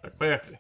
Так, поехали.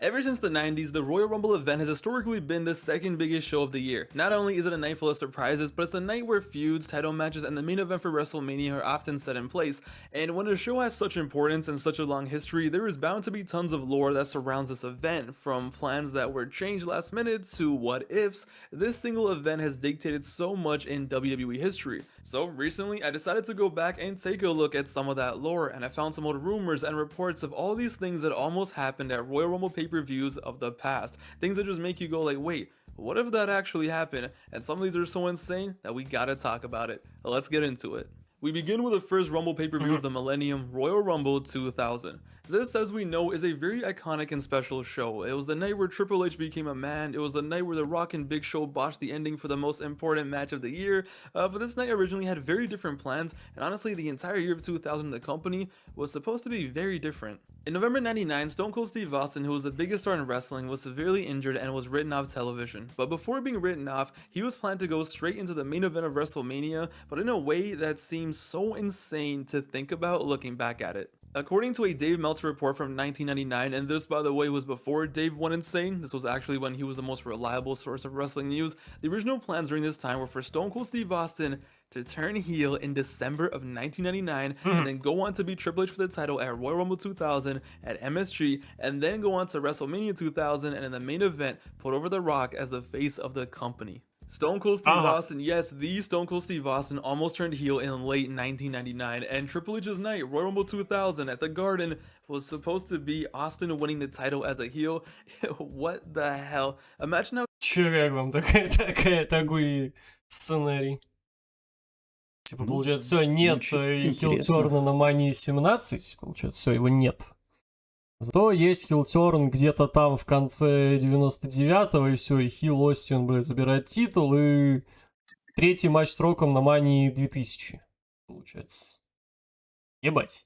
Ever since the 90s, the Royal Rumble event has historically been the second biggest show of the year. Not only is it a night full of surprises, but it's the night where feuds, title matches, and the main event for WrestleMania are often set in place. And when a show has such importance and such a long history, there is bound to be tons of lore that surrounds this event, from plans that were changed last minute to what ifs. This single event has dictated so much in WWE history. So recently, I decided to go back and take a look at some of that lore, and I found some old rumors and reports of all these things that almost happened at Royal Rumble pay-per-views of the past. Things that just make you go like, wait, what if that actually happened? And some of these are so insane that we gotta talk about it. Let's get into it. We begin with the first Rumble pay-per-view of the Millennium, Royal Rumble 2000. This, as we know, is a very iconic and special show. It was the night where Triple H became a man. It was the night where The Rock and Big Show botched the ending for the most important match of the year. But this night originally had very different plans, and honestly, the entire year of 2000 the company was supposed to be very different. In November 99, Stone Cold Steve Austin, who was the biggest star in wrestling, was severely injured and was written off television. But before being written off, he was planned to go straight into the main event of WrestleMania, but in a way that seems so insane to think about looking back at it. According to a Dave Meltzer report from 1999, and this by the way was before Dave went insane, this was actually when he was the most reliable source of wrestling news, the original plans during this time were for Stone Cold Steve Austin to turn heel in December of 1999 and then go on to beat Triple H for the title at Royal Rumble 2000 at MSG, and then go on to WrestleMania 2000 and in the main event put over The Rock as the face of the company. Stone Cold Steve Austin, yes, the Stone Cold Steve Austin almost turned heel in late 1999, and Triple H's night, Royal Rumble 2000 at the Garden, was supposed to be Austin winning the title as a heel. What the hell? Imagine how... Чё вам такой сценарий? Типа, получается, все, нет хилтерна на Мании 17, получается, все, его нет. Зато есть хилтерн где-то там в конце 99-го, и все, и хил Остин, блядь, забирает титул, и третий матч с Роком на Мании 2000, получается. Ебать.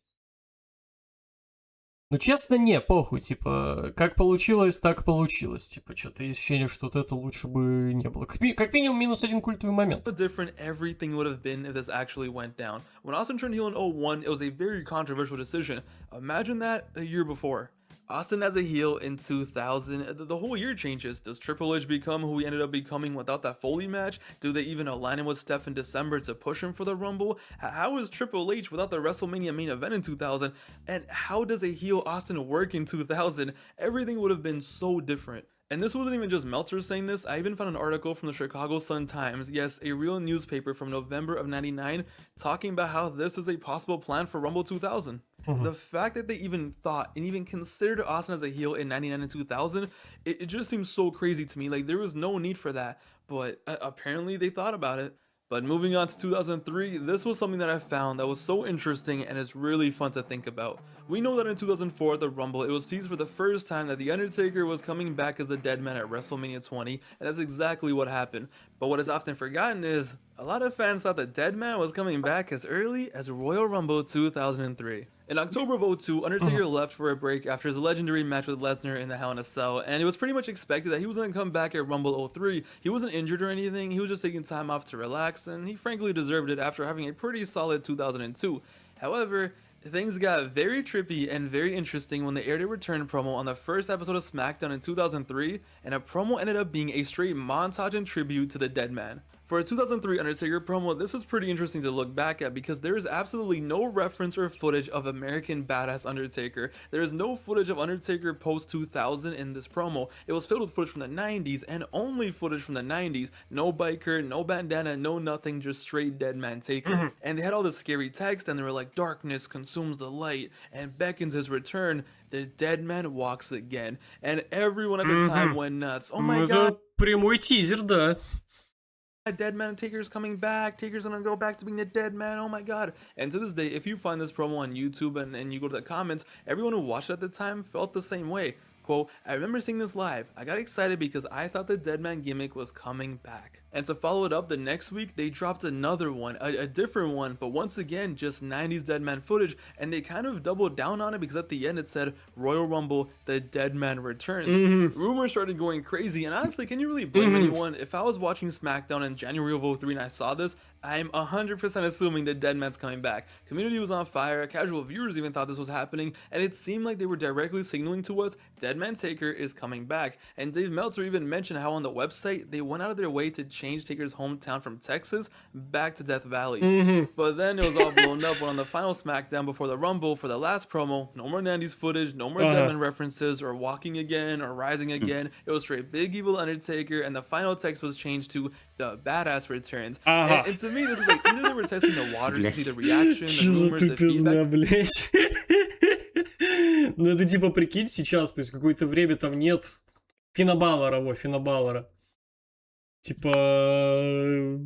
Ну, честно, не, похуй, типа, как получилось, так получилось. Типа, что-то есть ощущение, что вот это лучше бы не было. Как минимум, минус один культовый момент. Different everything would have been if this actually went down. When Austin turned heel in 01, it was a very controversial decision. Imagine that a year before. Austin as a heel in 2000, the whole year changes. Does Triple H become who he ended up becoming without that Foley match? Do they even align him with Steph in December to push him for the Rumble? How is Triple H without the WrestleMania main event in 2000? And how does a heel Austin work in 2000? Everything would have been so different. And this wasn't even just Meltzer saying this. I even found an article from the Chicago Sun-Times, yes, a real newspaper from November of 99, talking about how this is a possible plan for Rumble 2000. The fact that they even thought and even considered Austin as a heel in 99 and 2000, it just seems so crazy to me. Like, there was no need for that, but apparently they thought about it. But moving on to 2003, this was something that I found that was so interesting and is really fun to think about. We know that in 2004 at the Rumble, it was teased for the first time that The Undertaker was coming back as the Dead Man at WrestleMania 20, and that's exactly what happened. But what is often forgotten is, a lot of fans thought the Dead Man was coming back as early as Royal Rumble 2003. In October of 02, Undertaker left for a break after his legendary match with Lesnar in the Hell in a Cell, and it was pretty much expected that he was going to come back at Rumble 03. He wasn't injured or anything, he was just taking time off to relax, and he frankly deserved it after having a pretty solid 2002. However, things got very trippy and very interesting when they aired a return promo on the first episode of SmackDown in 2003, and a promo ended up being a straight montage and tribute to the Dead Man. For a 2003 Undertaker promo, this was pretty interesting to look back at because there is absolutely no reference or footage of American Badass Undertaker. There is no footage of Undertaker post 2000 in this promo. It was filled with footage from the 90s and only footage from the 90s. No biker, no bandana, no nothing, just straight Dead Man Taker. And they had all this scary text and they were like, darkness consumes the light and beckons his return. The Dead Man walks again. And everyone at the time went nuts. Oh my god. Прямой тизер, да. Dead Man Taker's coming back. Taker's gonna go back to being the Dead Man. Oh my god. And to this day, if you find this promo on YouTube and you go to the comments, everyone who watched it at the time felt the same way. Quote, I remember seeing this live. I got excited because I thought the Dead Man gimmick was coming back. And to follow it up, the next week they dropped another one, a different one, but once again just 90s Deadman footage, and they kind of doubled down on it because at the end it said Royal Rumble, the Deadman returns. Rumors started going crazy, and honestly, can you really blame anyone? If I was watching SmackDown in January of 03 and I saw this, I'm 100% assuming the Deadman's coming back. Community was on fire, casual viewers even thought this was happening, and it seemed like they were directly signaling to us Deadman Taker is coming back. And Dave Meltzer even mentioned how on the website they went out of their way to change Taker's hometown from Texas back to Death Valley. But then it was all blown up when on the final SmackDown before the Rumble for the last promo, no more 90s footage, no more Deadman references or walking again or rising again. It was straight Big Evil Undertaker, and the final text was changed to the Badass returns. And to me, this is like either they were testing the waters to see the reaction, the rumors, the feedback. Ну это типа прикинь сейчас, то есть какое-то время там нет Финна Балора. Типа,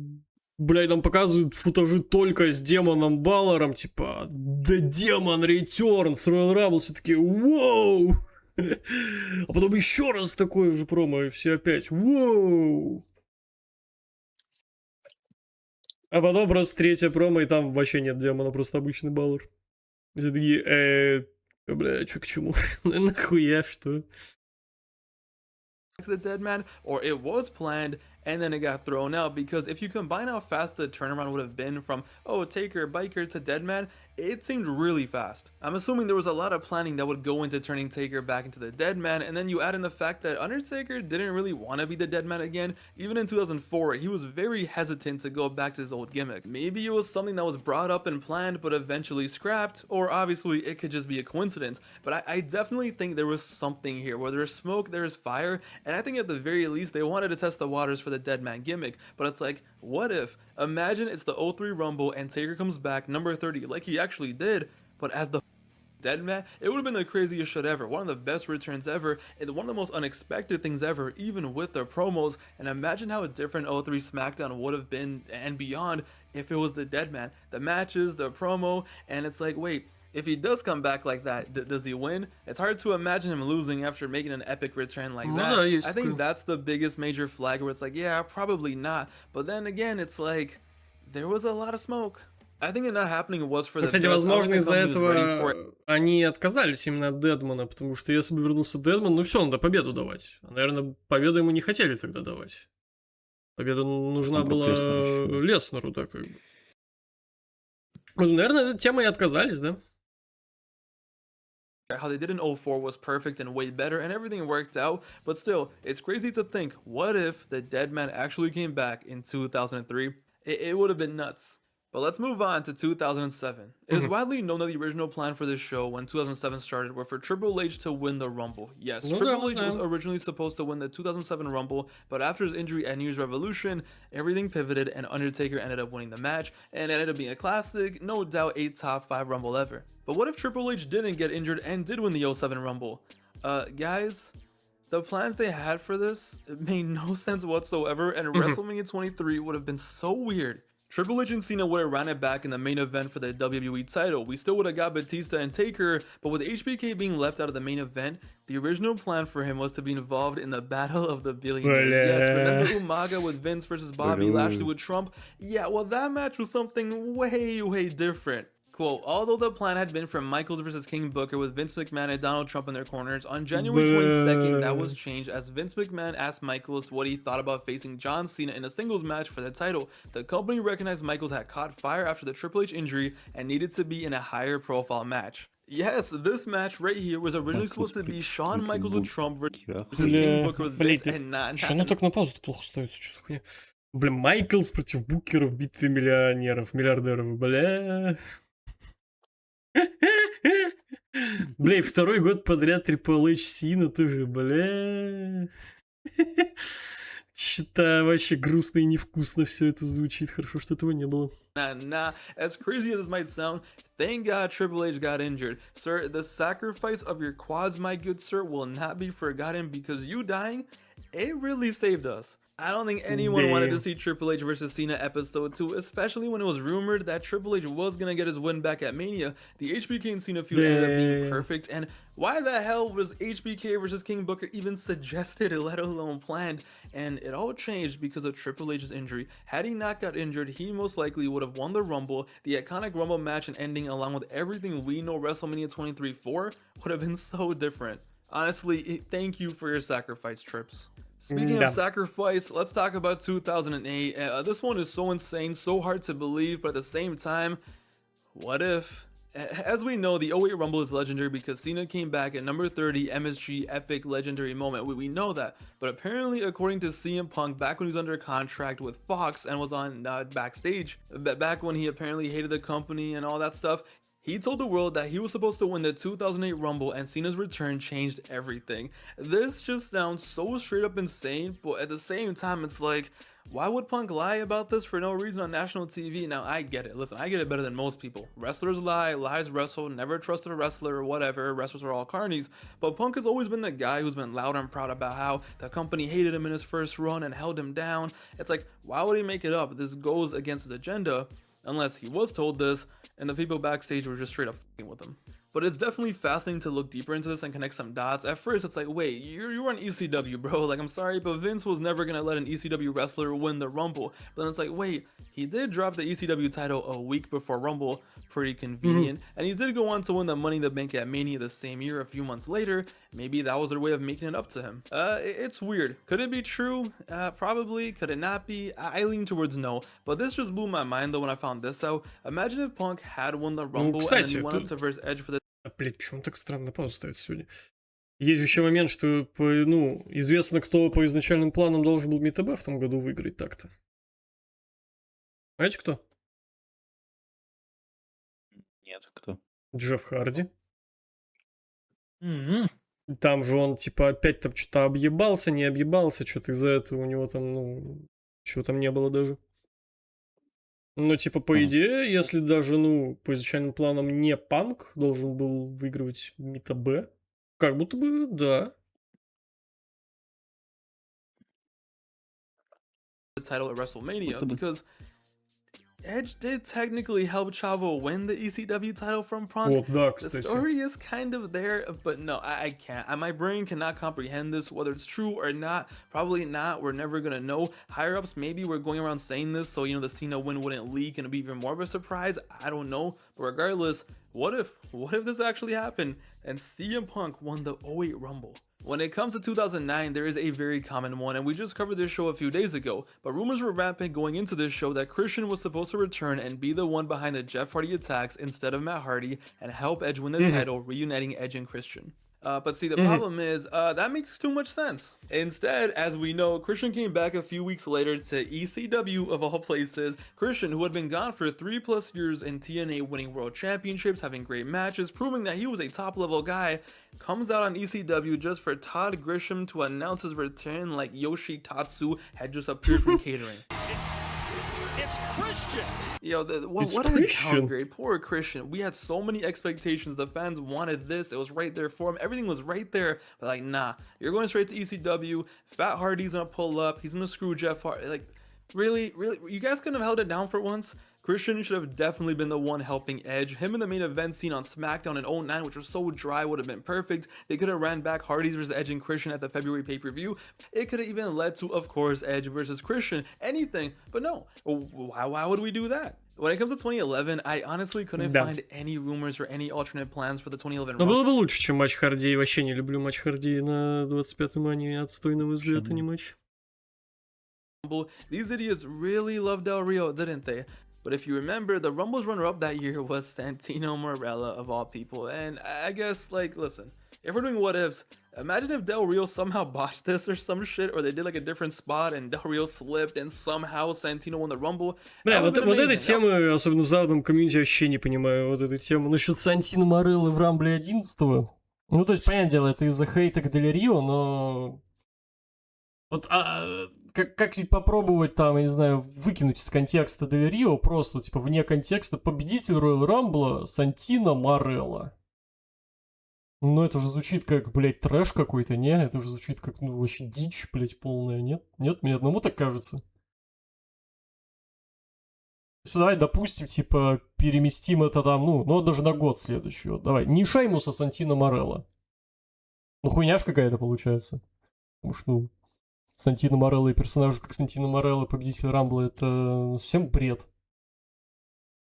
блядь, нам показывают футажи только с Демоном Балором, типа, The Demon Returns, Royal Rumble, все такие, воу! А потом еще раз такое же промо, и все опять, воу! А потом просто третье промо, и там вообще нет Демона, просто обычный Балор. Все такие, бля, чё к чему? Нахуя, что? The Deadman, or it was planned and then it got thrown out, because if you combine how fast the turnaround would have been from Taker, Biker to Deadman, it seemed really fast. I'm assuming there was a lot of planning that would go into turning Taker back into the Deadman, and then you add in the fact that Undertaker didn't really want to be the Deadman again. Even in 2004, he was very hesitant to go back to his old gimmick. Maybe it was something that was brought up and planned but eventually scrapped, or obviously it could just be a coincidence, but I definitely think there was something here. Where there's smoke, there's fire, and I think at the very least they wanted to test the waters for the Deadman gimmick. But it's like, what if, imagine it's the 03 Rumble and Taker comes back number 30 like he actually did, but as the Deadman? It would have been the craziest shit ever, one of the best returns ever, and one of the most unexpected things ever, even with their promos. And imagine how a different 03 SmackDown would have been and beyond if it was the Deadman. The matches, the promo, and it's like, wait, if he does come back like that, does he win? It's hard to imagine him losing after making an epic return like that. I think that's the biggest major flag where it's like, yeah, probably not. But then again, it's like, there was a lot of smoke. I think it not happening was for the Кстати, возможно, из-за этого они отказались именно от Дедмана, потому что если бы вернулся Дедман, ну все, надо победу давать. Наверное, победу ему не хотели тогда давать. Победа нужна была Леснеру, да, как бы. Наверное, эта тема и отказались, да? How they did in 04 was perfect and way better and everything worked out, but still, it's crazy to think, what if the Deadman actually came back in 2003? It would have been nuts. But let's move on to 2007. It is widely known that the original plan for this show when 2007 started were for Triple H to win the Rumble. Yes, Triple H was originally supposed to win the 2007 Rumble, but after his injury at New Year's Revolution, everything pivoted and Undertaker ended up winning the match, and it ended up being a classic, no doubt a top 5 Rumble ever. But what if Triple H didn't get injured and did win the 07 Rumble? Guys, the plans they had for this made no sense whatsoever, and WrestleMania 23 would have been so weird. Triple H and Cena would have ran it back in the main event for the WWE title. We still would have got Batista and Taker, but with HBK being left out of the main event, the original plan for him was to be involved in the Battle of the Billionaires. Yes, remember Umaga with Vince versus Bobby Lashley with Trump? Yeah, well, that match was something way different. Quote, although the plan had been for Michaels versus King Booker with Vince McMahon and Donald Trump in their corners, on January 22nd, that was changed as Vince McMahon asked Michaels what he thought about facing John Cena in a singles match for the title. The company recognized Michaels had caught fire after the Triple H injury and needed to be in a higher profile match. Yes, this match right here was originally supposed to be Shawn Michaels with Trump versus King Booker with Vince and not... Что оно так на паузу-то плохо ставится? Что за хуйня? Бля, Майклс против Букера в битве миллиардеров, бля... Бля, второй год подряд Triple H Сина тоже, бля. Что-то вообще грустно и невкусно все это звучит. Хорошо, что этого не было. Nah, as crazy as this might sound, thank God Triple H got injured. Sir, the sacrifice of your quads, my good sir, will not be forgotten because you dying, it really saved us. I don't think anyone wanted to see Triple H versus Cena episode 2, especially when it was rumored that Triple H was gonna get his win back at Mania. The HBK and Cena feud ended up being perfect, and why the hell was HBK versus King Booker even suggested, let alone planned? And it all changed because of Triple H's injury. Had he not got injured, he most likely would have won the Rumble. The iconic Rumble match and ending, along with everything we know WrestleMania 23 for, would have been so different. Honestly, thank you for your sacrifice, Trips. Speaking of sacrifice, let's talk about 2008. This one is so insane, so hard to believe, but at the same time, what if? As we know, the 08 Rumble is legendary because Cena came back at number 30, MSG epic legendary moment. We know that, but apparently according to CM Punk, back when he was under contract with Fox and was on backstage, back when he apparently hated the company and all that stuff, he told the world that he was supposed to win the 2008 Rumble, and Cena's return changed everything. This just sounds so straight up insane, but at the same time, it's like, why would Punk lie about this for no reason on national TV? Now, I get it. Listen, I get it better than most people. Wrestlers lie, lies wrestle, never trusted a wrestler or whatever. Wrestlers are all carnies. But Punk has always been the guy who's been loud and proud about how the company hated him in his first run and held him down. It's like, why would he make it up? This goes against his agenda. Unless he was told this, and the people backstage were just straight up f***ing with him. But it's definitely fascinating to look deeper into this and connect some dots. At first, it's like, wait, you were an ECW, bro. Like, I'm sorry, but Vince was never going to let an ECW wrestler win the Rumble. But then it's like, wait, he did drop the ECW title a week before Rumble. Pretty convenient. And he did go on to win the Money in the Bank at Mania the same year, a few months later. Maybe that was their way of making it up to him. It's weird. Could it be true? Probably. Could it not be? I lean towards no. But this just blew my mind, though, when I found this out. Imagine if Punk had won the Rumble and then he went up to verse Edge for the... Блять, почему он так странно паузу ставит сегодня? Есть же еще момент, что, ну, известно, кто по изначальным планам должен был МТБ в том году выиграть так-то. Знаете кто? Нет, кто? Джефф Харди. Там же он, типа, опять там что-то объебался, не объебался, что-то из-за этого у него там, ну, чего там не было даже. Ну, типа, по идее, если даже, ну, по изначальным планам не Панк должен был выигрывать МТБ, как будто бы, да. Title at WrestleMania, because Edge did technically help Chavo win the ECW title from Punk. Вот, да, The кстати. story is kind of there, but no, I can't. My brain cannot comprehend this, whether it's true or not. Probably not. We're never gonna know. Higher ups maybe were going around saying this, so you know the Cena win wouldn't leak and it'd be even more of a surprise. I don't know. But regardless, what if this actually happened and CM Punk won the 08 Rumble? When it comes to 2009, there is a very common one, and we just covered this show a few days ago, but rumors were rampant going into this show that Christian was supposed to return and be the one behind the Jeff Hardy attacks instead of Matt Hardy and help Edge win the title, reuniting Edge and Christian. But see, the problem is, that makes too much sense. Instead, as we know, Christian came back a few weeks later to ECW of all places. Christian, who had been gone for 3+ years in TNA, winning world championships, having great matches, proving that he was a top level guy, comes out on ECW just for Todd Grisham to announce his return like Yoshi Tatsu had just appeared from catering. It's Christian! Yo, what a downgrade. Poor Christian. We had so many expectations. The fans wanted this. It was right there for him. Everything was right there. But like, nah. You're going straight to ECW. Fat Hardy's gonna pull up. He's gonna screw Jeff Hardy. Like, really? You guys couldn't have held it down for once? Christian should have definitely been the one helping Edge. Him in the main event scene on SmackDown in 09, which was so dry, would have been perfect. They could have ran back Hardy's versus Edge and Christian at the February pay-per-view. It could have even led to, of course, Edge versus Christian. Anything. But no. Why would we do that? When it comes to 2011, I honestly couldn't find any rumors or any alternate plans for the 2011 Но было бы лучше, чем матч Харди. Я вообще не люблю матч Харди на 25-м ане. Отстой, на мой взгляд, а не матч. These idiots really loved Del Rio, didn't they? But if you remember, the Rumble's runner-up that year was Santino Marella, of all people. And I guess, like, listen, if we're doing what-ifs, imagine if Del Rio somehow botched this or some shit, or they did like a different spot and Del Rio slipped and somehow Santino won the Rumble. Бля, вот этой темы, особенно в западном комьюнити, вообще не понимаю. Вот эту тему насчет Сантино Мареллы в Рамбле 11-го. Ну, то есть, понятное дело, это из-за хейта к Дель Рио, но... Вот, как попробовать там, я не знаю, выкинуть из контекста Дель Рио, просто, типа, вне контекста, победитель Роyal Рамбла Сантино Марелла. Ну, это же звучит как, блядь, трэш какой-то, не? Это же звучит как, ну, вообще дичь, блядь, полная, нет? Нет, мне одному так кажется. Давай, допустим, типа, переместим это там, ну, даже на год следующий. Вот, давай, не Шеймуса, Сантино Морелло. Ну, хуйня ж какая-то получается. Потому что, ну, Сантино Морелло и персонажи, как Сантино Морелло, победитель Рамбла, это совсем бред.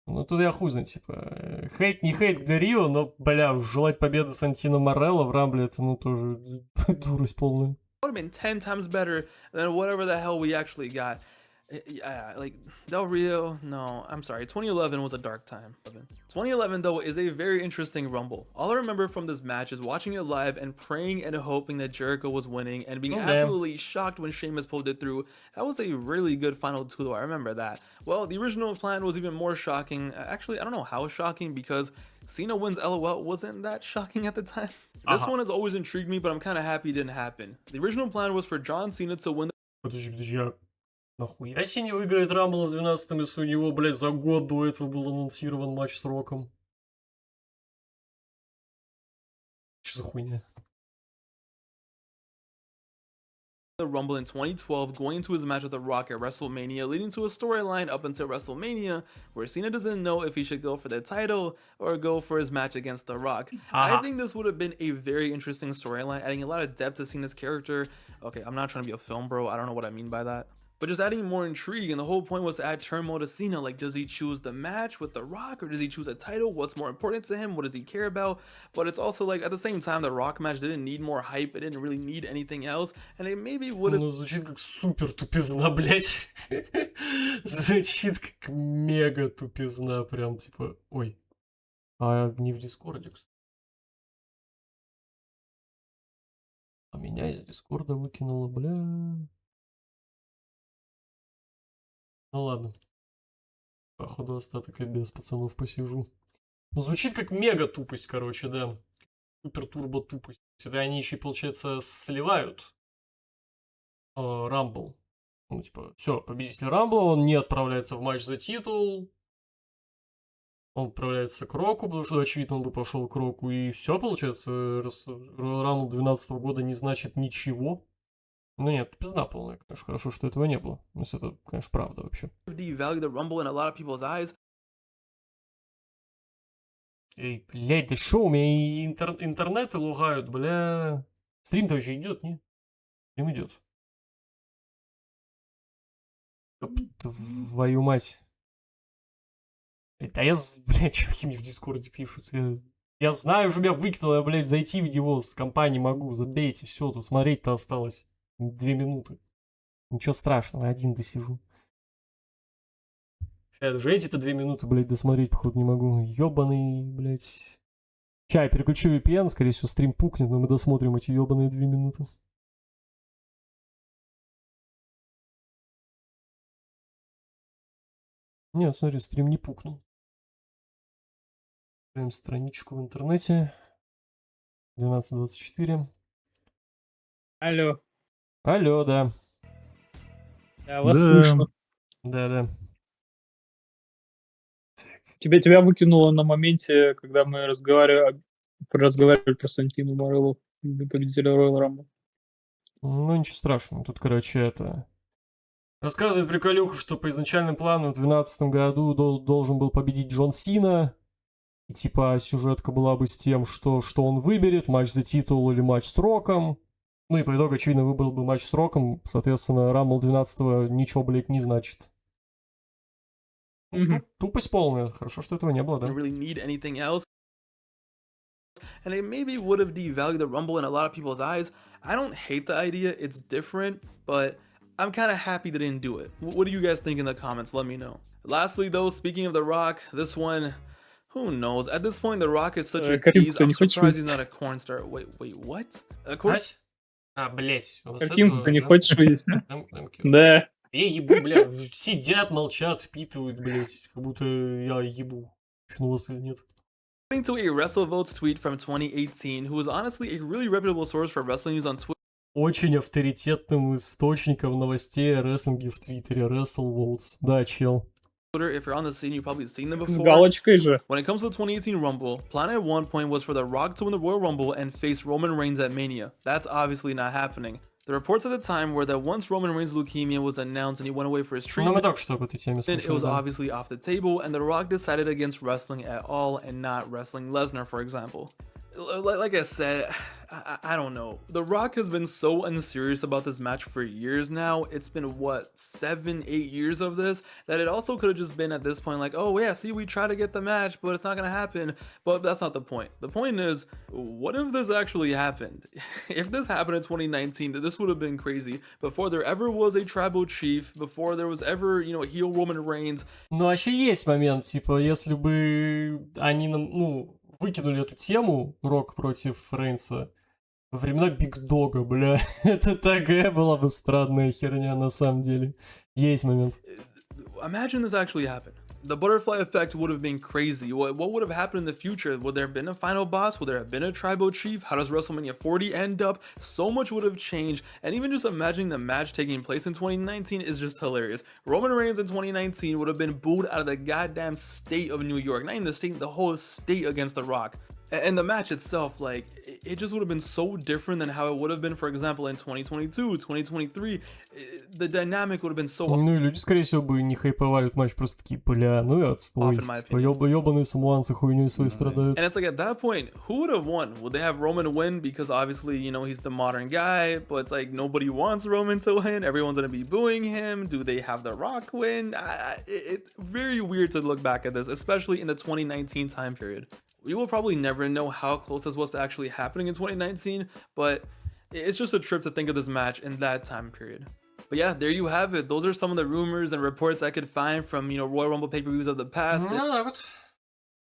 Ну, тут я хуй знаю, типа, хейт, не хейт к Рио, но, бля, желать победы Сантино Морелло в Рамбле, это, ну, тоже дурость полная. Would have been 10 times better than whatever the hell we actually got. Yeah, like Del Rio, no, I'm sorry. 2011 was a dark time. 2011 though is a very interesting Rumble. All I remember from this match is watching it live and praying and hoping that Jericho was winning and being absolutely shocked when Sheamus pulled it through. That was a really good final two though, I remember that. Well, the original plan was even more shocking. Actually, I don't know how shocking because Cena wins LOL wasn't that shocking at the time. This one has always intrigued me, but I'm kind of happy it didn't happen. The original plan was for John Cena to win. Подожди, нахуя Синий выиграет Рамбл в 12-м, если у него, блядь, за год до этого был анонсирован матч с Роком? Что за хуйня? The Rumble in 2012, going into his match with The Rock at WrestleMania, leading to a storyline up until WrestleMania where Cena doesn't know if he should go for the title or go for his match against The Rock. I think this would have been a very interesting storyline, adding a lot of depth to Cena's character. Okay, I'm not trying to be a film bro, I don't know what I mean by that. But just adding more intrigue, and the whole point was to add turmoil to Cena. Like, does he choose the match with The Rock, or does he choose a title? What's more important to him? What does he care about? But it's also like, at the same time, the Rock match didn't need more hype. It didn't really need anything else, and it maybe would have... Ну, звучит как супер тупизна, блядь. Звучит как мега тупизна, прям, типа, ой. А не в Дискорде, кстати. А меня из Дискорда выкинуло, бля... Ну ладно. Походу остаток и без пацанов посижу. Ну, звучит как мега тупость, короче, да. Супер турбо тупость. Это они еще, получается, сливают Рамбл. Ну, типа, все, победитель Рамбла, он не отправляется в матч за титул. Он отправляется к Року, потому что, очевидно, он бы пошел к Року. И все, получается, Рамбл 12 года не значит ничего. Ну нет, пизда полная, конечно. Хорошо, что этого не было. Если это, конечно, правда вообще. Эй, блядь, да шо, у меня интернеты лугают, бля. Стрим-то еще идет, не? Стрим идет. Твою мать. Да я, блядь, чуваки мне в Дискорде пишут. Я знаю, что меня выкинуло, я, блядь, зайти в него с компанией могу. Забейте, все, тут смотреть-то осталось 2 минуты. Ничего страшного, один досижу. Сейчас даже эти-то 2 минуты, блядь, досмотреть, походу, не могу. Ёбаный, блядь. Сейчас я переключу VPN, скорее всего, стрим пукнет, но мы досмотрим эти ёбаные 2 минуты. Нет, смотри, стрим не пукнул. Прям страничку в интернете. 12:24. Алло. Алло, да. Я вас слышу. Да. Тебя выкинуло на моменте, когда мы разговаривали про Сантину Морелло, победителя Royal Rumble. Ну, ничего страшного. Тут, короче, это... Рассказывает приколюху, что по изначальному плану в 2012 году должен был победить Джон Сина. И типа сюжетка была бы с тем, что он выберет, матч за титул или матч с Роком. Ну и по итогу, очевидно, выбрал бы матч с Роком. Соответственно, Rumble 12-го ничего, блядь, не значит. Тупость полная. Хорошо, что этого не было, да? And it maybe would have devalued the Rumble in a lot of people's eyes. I don't hate the idea, it's different, but I'm kind of happy they didn't do it. What do you guys think in the comments? Let me know. Lastly though, speaking of The Rock, this one, who knows? At this point, The Rock is such a tease, I'm surprised he's not a corn star. Wait, what? А, блять. Картинку не хочешь вывести? Да. Я ебу, бля, сидят, молчат, впитывают, блять, как будто я ебу. Что у вас или нет? According to a WrestleVotes tweet from 2018, who is honestly a really reputable source for wrestling news on Twitter. Очень авторитетным источником новостей о рестлинге в Твиттере, WrestleVotes. Да, чел. Twitter, if you're on the scene, you've probably seen them С before. галочкой же. When it comes to the 2018 Rumble, plan at one point was for The Rock to win the Royal Rumble and face Roman Reigns at Mania. That's obviously not happening. The reports at the time were that once Roman Reigns' leukemia was announced and he went away for his Ну, treatment, мы только что об этой теме it слышали, was да. obviously off the table, and The Rock decided against wrestling at all and not wrestling Lesnar, for example. Like I said, I don't know. The Rock has been so unserious about this match for years now. It's been, what, 7-8 years of this, that it also could have just been at this point like, oh yeah, see, we try to get the match, but it's not gonna happen. But that's not the point. The point is, what if this actually happened? If this happened in 2019, this would have been crazy. Before there ever was a tribal chief, before there was ever, you know, heel Roman Reigns. Ну, вообще есть момент, типа, если бы они нам, ну, выкинули эту тему, Рок против Рейнса, во времена Биг Дога, бля, это такая была бы странная херня на самом деле. Есть момент. Imagine this actually happened. The butterfly effect would have been crazy. What would have happened in the future? Would there have been a final boss? Would there have been a tribal chief? How does WrestleMania 40 end up? So much would have changed. And even just imagining the match taking place in 2019 is just hilarious. Roman Reigns in 2019 would have been booed out of the goddamn state of New York. Not even the state, the whole state against The Rock. And the match itself, like, it just would have been so different than how it would have been, for example, in 2022, 2023. The dynamic would have been so... Ну и люди, скорее всего, бы не хайповали этот матч, просто такие, бля, ну и отстой. Типа, ёбаные самуанцы хуйней своей страдают. And it's like, at that point, who would have won? Would they have Roman win because obviously, you know, he's the modern guy, but it's like nobody wants Roman to win. Everyone's going to be booing him. Do they have The Rock win? It's very weird to look back at this, especially in the 2019 time period. We will probably never know how close this was to actually happening in 2019, but it's just a trip to think of this match in that time period. But yeah, there you have it. Those are some of the rumors and reports I could find from, you know, Royal Rumble pay-per-views of the past. Ну, да, вот.